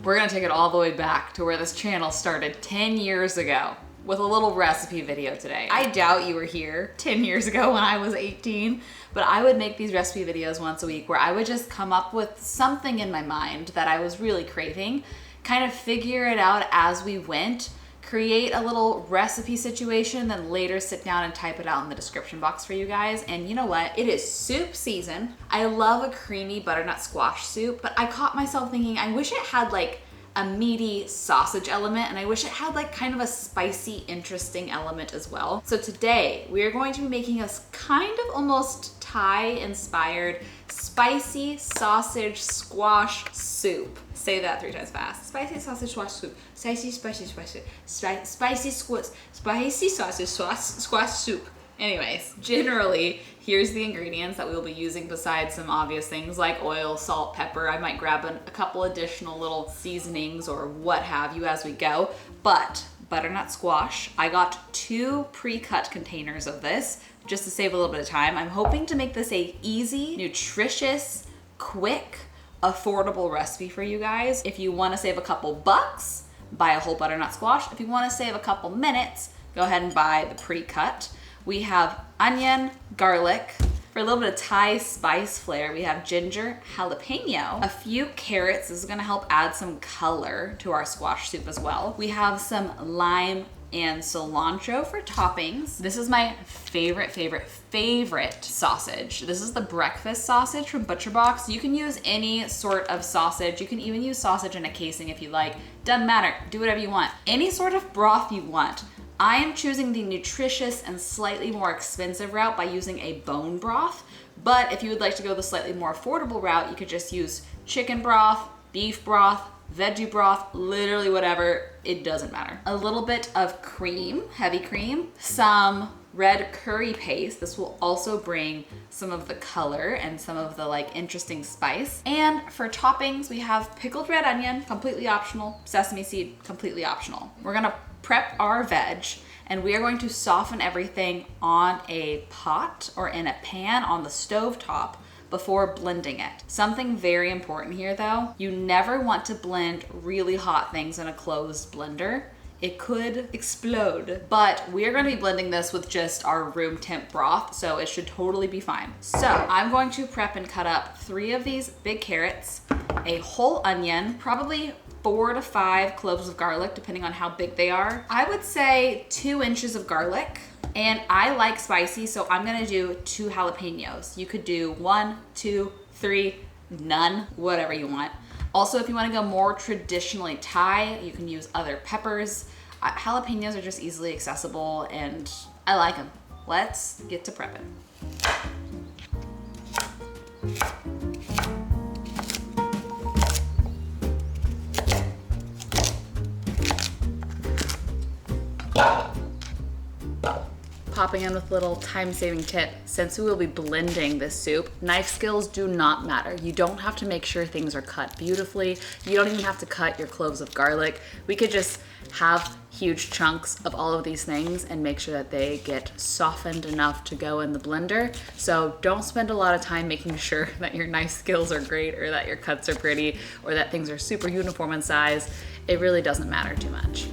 We're gonna take it all the way back to where this channel started 10 years ago with a little recipe video today. I doubt you were here 10 years ago when I was 18, but I would make these recipe videos once a week where I would just come up with something in my mind that I was really craving, kind of figure it out as we went, create a little recipe situation, then later sit down and type it out in the description box for you guys. And you know what? It is soup season. I love a creamy butternut squash soup, but I caught myself thinking, I wish it had like a meaty sausage element, and I wish it had like kind of a spicy, interesting element as well. So today we are going to be making a kind of almost Thai-inspired spicy sausage squash soup. Say that 3 times fast. Spicy sausage squash soup. Spicy sausage squash soup. Anyways, generally, here's the ingredients that we'll be using besides some obvious things like oil, salt, pepper. I might grab a couple additional little seasonings or what have you as we go. But butternut squash, I got 2 pre-cut containers of this just to save a little bit of time. I'm hoping to make this a easy, nutritious, quick, affordable recipe for you guys. If you want to save a couple bucks, buy a whole butternut squash. If you want to save a couple minutes, go ahead and buy the pre-cut. We have onion, garlic. For a little bit of Thai spice flair, we have ginger, jalapeno, a few carrots. This is gonna help add some color to our squash soup as well. We have some lime and cilantro for toppings. This is my favorite sausage. This is the breakfast sausage from ButcherBox. You can use any sort of sausage. You can even use sausage in a casing if you like. Doesn't matter, do whatever you want. Any sort of broth you want. I am choosing the nutritious and slightly more expensive route by using a bone broth, but if you would like to go the slightly more affordable route, you could just use chicken broth, beef broth, veggie broth, literally whatever, it doesn't matter. A little bit of cream, heavy cream, some red curry paste. This will also bring some of the color and some of the like interesting spice. And for toppings, we have pickled red onion, completely optional, sesame seed, completely optional. We're gonna prep our veg, and we are going to soften everything on a pot or in a pan on the stove top before blending it. Something very important here though, you never want to blend really hot things in a closed blender. It could explode, but we're gonna be blending this with just our room temp broth, so it should totally be fine. So I'm going to prep and cut up 3 of these big carrots, a whole onion, probably 4 to 5 cloves of garlic, depending on how big they are. I would say 2 inches of garlic, and I like spicy, so I'm gonna do 2 jalapeños. You could do 1, 2, 3, none, whatever you want. Also, if you wanna go more traditionally Thai, you can use other peppers. Jalapeños are just easily accessible, and I like them. Let's get to prepping. Popping in with a little time-saving tip. Since we will be blending this soup, knife skills do not matter. You don't have to make sure things are cut beautifully. You don't even have to cut your cloves of garlic. We could just have huge chunks of all of these things and make sure that they get softened enough to go in the blender. So don't spend a lot of time making sure that your knife skills are great or that your cuts are pretty or that things are super uniform in size. It really doesn't matter too much.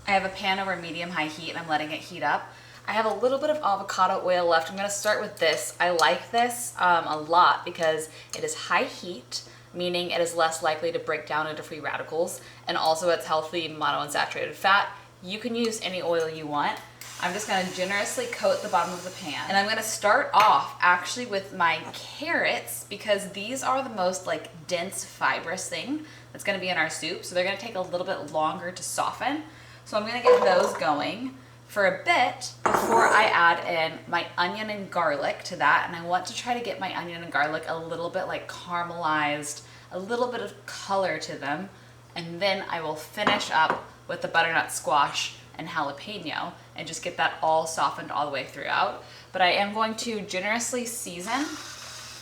I have a pan over medium-high heat and I'm letting it heat up. I have a little bit of avocado oil left. I'm gonna start with this. I like this a lot because it is high heat, meaning it is less likely to break down into free radicals, and also it's healthy monounsaturated fat. You can use any oil you want. I'm just gonna generously coat the bottom of the pan. And I'm gonna start off actually with my carrots because these are the most like dense fibrous thing that's gonna be in our soup. So they're gonna take a little bit longer to soften. So I'm gonna get those going for a bit before I add in my onion and garlic to that. And I want to try to get my onion and garlic a little bit like caramelized, a little bit of color to them. And then I will finish up with the butternut squash and jalapeno and just get that all softened all the way throughout. But I am going to generously season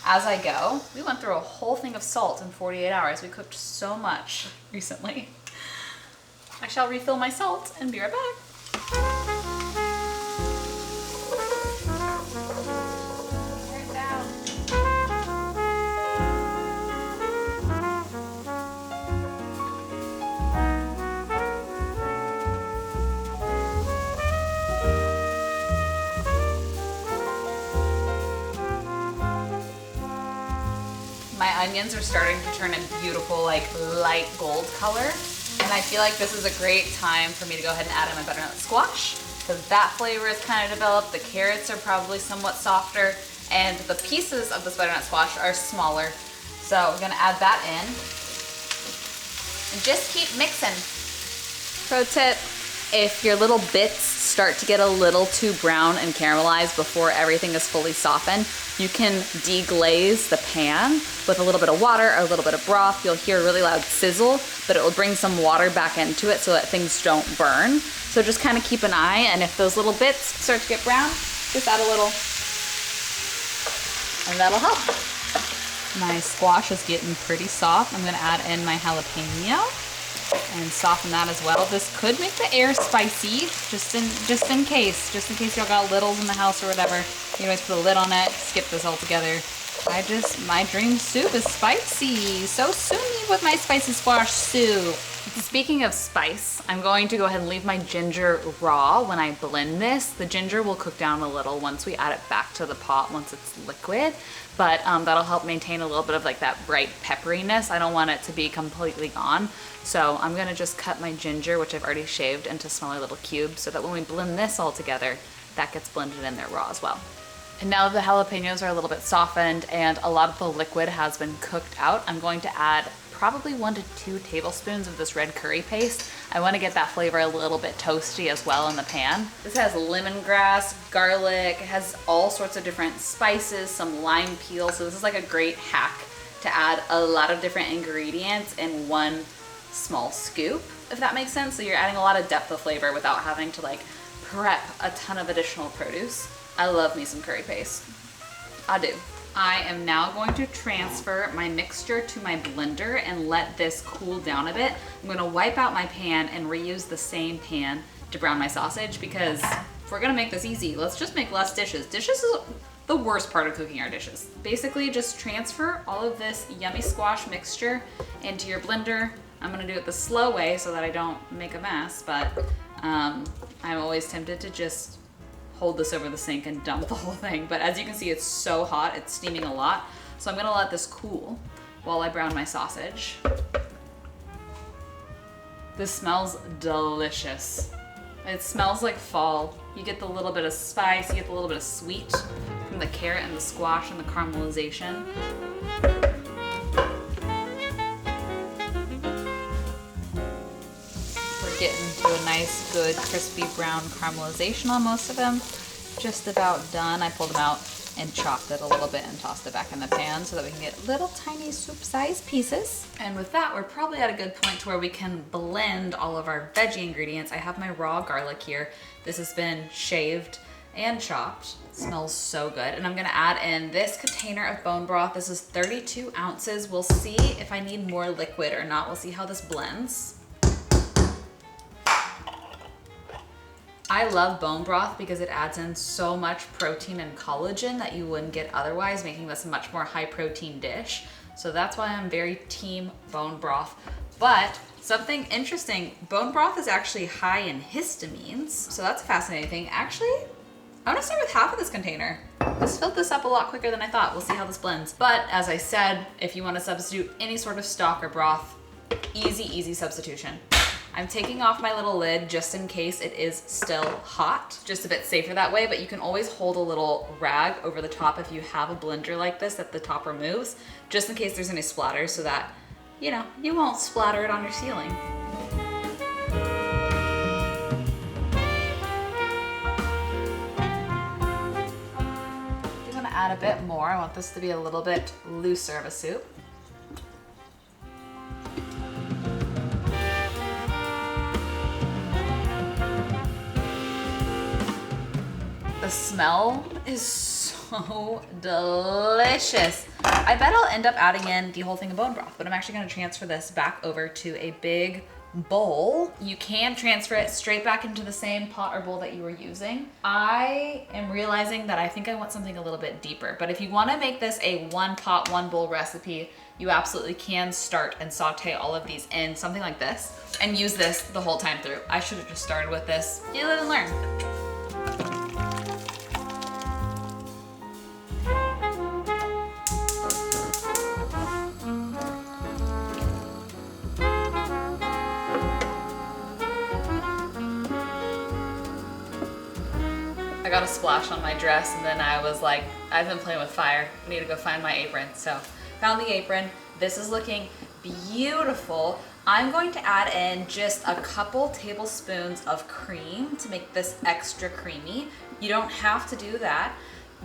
as I go. We went through a whole thing of salt in 48 hours. We cooked so much recently. I shall refill my salt and be right back. My onions are starting to turn a beautiful, like, light gold color. And I feel like this is a great time for me to go ahead and add in my butternut squash, because that flavor is kind of developed. The carrots are probably somewhat softer, and the pieces of this butternut squash are smaller. So we're gonna add that in. And just keep mixing. Pro tip, if your little bits start to get a little too brown and caramelized before everything is fully softened, you can deglaze the pan with a little bit of water or a little bit of broth. You'll hear a really loud sizzle, but it will bring some water back into it so that things don't burn. So just kind of keep an eye, and if those little bits start to get brown, just add a little, and that'll help. My squash is getting pretty soft. I'm gonna add in my jalapeno and soften that as well. This could make the air spicy, just in case y'all got littles in the house or whatever. You always put a lid on it, skip this all together. My dream soup is spicy. So sue me with my spicy squash soup. Speaking of spice, I'm going to go ahead and leave my ginger raw when I blend this. The ginger will cook down a little once we add it back to the pot, once it's liquid. But that'll help maintain a little bit of like that bright pepperiness. I don't want it to be completely gone. So I'm gonna just cut my ginger, which I've already shaved, into smaller little cubes so that when we blend this all together, that gets blended in there raw as well. And now that the jalapenos are a little bit softened and a lot of the liquid has been cooked out, I'm going to add probably 1 to 2 tablespoons of this red curry paste. I want to get that flavor a little bit toasty as well in the pan. This has lemongrass, garlic, it has all sorts of different spices, some lime peel. So this is like a great hack to add a lot of different ingredients in one small scoop, if that makes sense. So you're adding a lot of depth of flavor without having to like prep a ton of additional produce. I love me some curry paste. I do. I am now going to transfer my mixture to my blender and let this cool down a bit. I'm gonna wipe out my pan and reuse the same pan to brown my sausage, because if we're gonna make this easy, let's just make less dishes. Dishes is the worst part of cooking our dishes. Basically just transfer all of this yummy squash mixture into your blender. I'm gonna do it the slow way so that I don't make a mess, but I'm always tempted to just hold this over the sink and dump the whole thing. But as you can see, it's so hot, it's steaming a lot. So I'm gonna let this cool while I brown my sausage. This smells delicious. It smells like fall. You get the little bit of spice, you get the little bit of sweet from the carrot and the squash and the caramelization. Getting to a nice, good, crispy brown caramelization on most of them. Just about done. I pulled them out and chopped it a little bit and tossed it back in the pan so that we can get little tiny soup-sized pieces. And with that, we're probably at a good point to where we can blend all of our veggie ingredients. I have my raw garlic here. This has been shaved and chopped. It smells so good. And I'm gonna add in this container of bone broth. This is 32 ounces. We'll see if I need more liquid or not. We'll see how this blends. I love bone broth because it adds in so much protein and collagen that you wouldn't get otherwise, making this a much more high protein dish. So that's why I'm very team bone broth. But something interesting, bone broth is actually high in histamines. So that's a fascinating thing. Actually, I'm gonna start with half of this container. This filled this up a lot quicker than I thought. We'll see how this blends. But as I said, if you wanna substitute any sort of stock or broth, easy substitution. I'm taking off my little lid just in case it is still hot. Just a bit safer that way, but you can always hold a little rag over the top if you have a blender like this that the top removes, just in case there's any splatters so that, you know, you won't splatter it on your ceiling. I'm gonna add a bit more. I want this to be a little bit looser of a soup. The smell is so delicious. I bet I'll end up adding in the whole thing of bone broth, but I'm actually gonna transfer this back over to a big bowl. You can transfer it straight back into the same pot or bowl that you were using. I am realizing that I think I want something a little bit deeper, but if you wanna make this a one pot, one bowl recipe, you absolutely can start and saute all of these in something like this and use this the whole time through. I should have just started with this. You live and learn. I got a splash on my dress and then I was like, I've been playing with fire. I need to go find my apron. So found the apron. This is looking beautiful. I'm going to add in just a couple tablespoons of cream to make this extra creamy. You don't have to do that.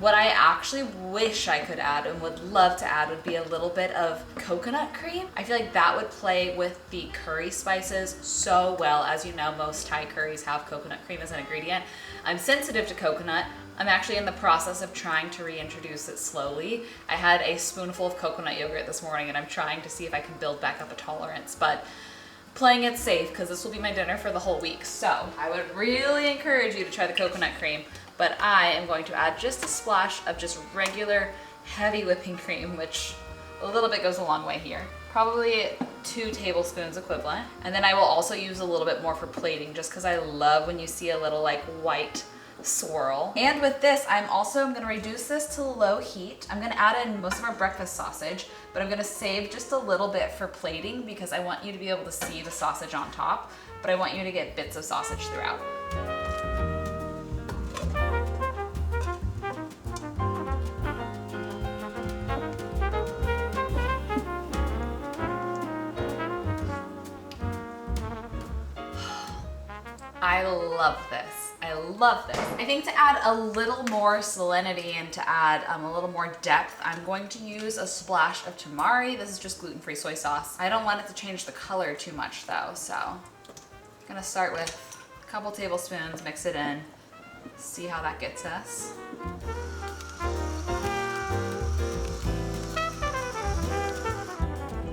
What I actually wish I could add and would love to add would be a little bit of coconut cream. I feel like that would play with the curry spices so well. As you know, most Thai curries have coconut cream as an ingredient. I'm sensitive to coconut. I'm actually in the process of trying to reintroduce it slowly. I had a spoonful of coconut yogurt this morning and I'm trying to see if I can build back up a tolerance, but playing it safe because this will be my dinner for the whole week. So I would really encourage you to try the coconut cream, but I am going to add just a splash of just regular heavy whipping cream, which a little bit goes a long way here. Probably 2 tablespoons equivalent. And then I will also use a little bit more for plating just because I love when you see a little like white swirl. And with this, I'm also gonna reduce this to low heat. I'm gonna add in most of our breakfast sausage, but I'm gonna save just a little bit for plating because I want you to be able to see the sausage on top, but I want you to get bits of sausage throughout. I love this. I love this. I think to add a little more salinity and to add a little more depth, I'm going to use a splash of tamari. This is just gluten-free soy sauce. I don't want it to change the color too much though, so I'm gonna start with a couple tablespoons, mix it in, see how that gets us.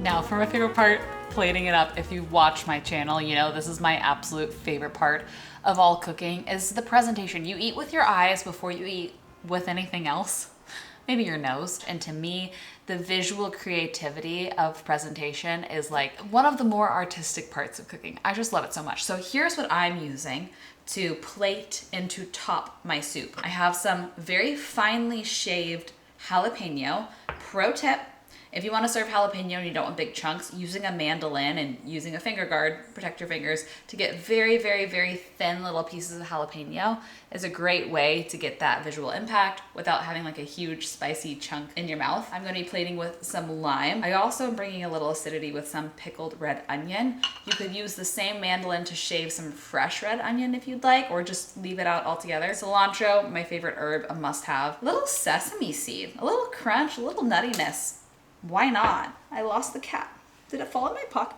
Now for my favorite part, plating it up. If you watch my channel, you know this is my absolute favorite part of all cooking is the presentation. You eat with your eyes before you eat with anything else, maybe your nose. And to me, the visual creativity of presentation is like one of the more artistic parts of cooking. I just love it so much. So here's what I'm using to plate and to top my soup. I have some very finely shaved jalapeno. Pro tip, if you want to serve jalapeno and you don't want big chunks, using a mandolin and using a finger guard, protect your fingers, to get very, very, very thin little pieces of jalapeno is a great way to get that visual impact without having like a huge spicy chunk in your mouth. I'm going to be plating with some lime. I also am bringing a little acidity with some pickled red onion. You could use the same mandolin to shave some fresh red onion if you'd like, or just leave it out altogether. Cilantro, my favorite herb, a must have. A little sesame seed, a little crunch, a little nuttiness. Why not? I lost the cat. Did it fall in my pocket?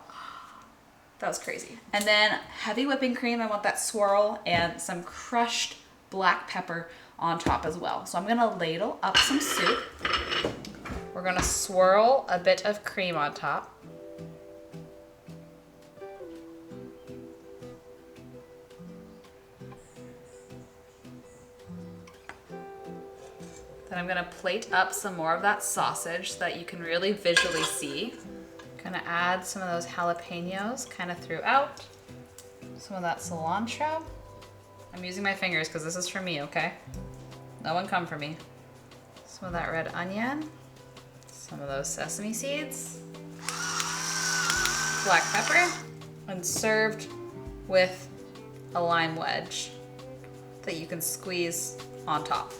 That was crazy. And then heavy whipping cream. I want that swirl and some crushed black pepper on top as well. So I'm gonna ladle up some soup. We're gonna swirl a bit of cream on top. Then I'm gonna plate up some more of that sausage so that you can really visually see. Gonna add some of those jalapenos kind of throughout. Some of that cilantro. I'm using my fingers because this is for me, okay? No one come for me. Some of that red onion. Some of those sesame seeds. Black pepper. And served with a lime wedge that you can squeeze on top.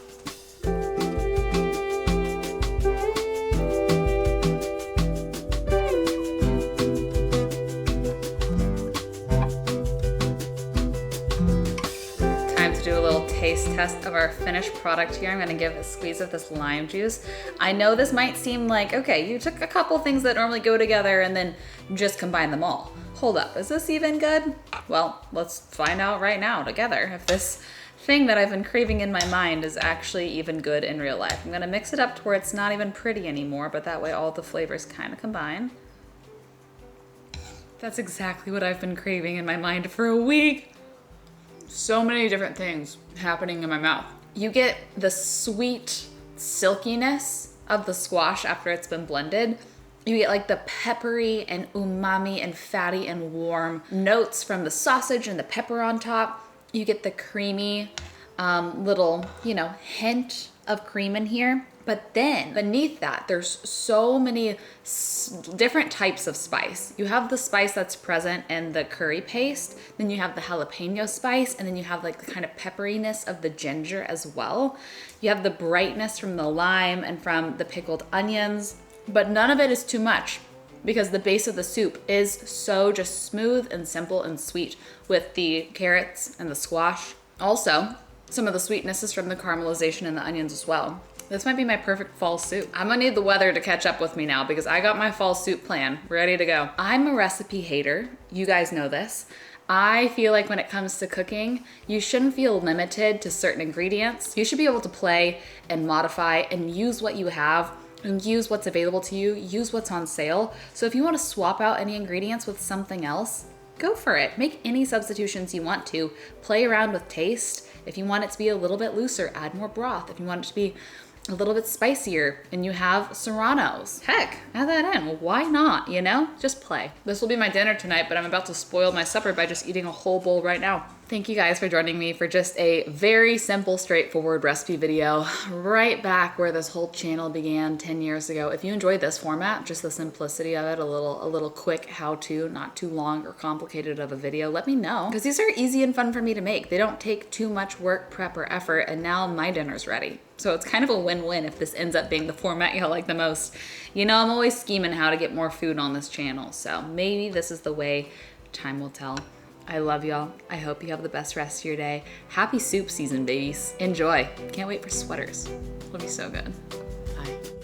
Taste test of our finished product here. I'm gonna give a squeeze of this lime juice. I know this might seem like, okay, you took a couple things that normally go together and then just combine them all. Hold up, is this even good? Well, let's find out right now together if this thing that I've been craving in my mind is actually even good in real life. I'm gonna mix it up to where it's not even pretty anymore, but that way all the flavors kind of combine. That's exactly what I've been craving in my mind for a week. So many different things happening in my mouth. You get the sweet silkiness of the squash after it's been blended. You get like the peppery and umami and fatty and warm notes from the sausage and the pepper on top. You get the creamy little, you know, hint of cream in here. But then beneath that, there's so many different types of spice. You have the spice that's present in the curry paste, then you have the jalapeno spice, and then you have like the kind of pepperiness of the ginger as well. You have the brightness from the lime and from the pickled onions, but none of it is too much because the base of the soup is so just smooth and simple and sweet with the carrots and the squash. Also, some of the sweetness is from the caramelization and the onions as well. This might be my perfect fall soup. I'm gonna need the weather to catch up with me now because I got my fall soup plan ready to go. I'm a recipe hater. You guys know this. I feel like when it comes to cooking, you shouldn't feel limited to certain ingredients. You should be able to play and modify and use what you have and use what's available to you, use what's on sale. So if you want to swap out any ingredients with something else, go for it. Make any substitutions you want to. Play around with taste. If you want it to be a little bit looser, add more broth. If you want it to be a little bit spicier and you have serranos, heck, add that in. Well, why not, you know? Just play. This will be my dinner tonight, but I'm about to spoil my supper by just eating a whole bowl right now. Thank you guys for joining me for just a very simple, straightforward recipe video right back where this whole channel began 10 years ago. If you enjoyed this format, just the simplicity of it, a little quick how-to, not too long or complicated of a video, let me know. Because these are easy and fun for me to make. They don't take too much work, prep, or effort, and now my dinner's ready. So it's kind of a win-win if this ends up being the format y'all like the most. You know, I'm always scheming how to get more food on this channel, so maybe this is the way. Time will tell. I love y'all. I hope you have the best rest of your day. Happy soup season, babies. Enjoy. Can't wait for sweaters. It'll be so good. Bye.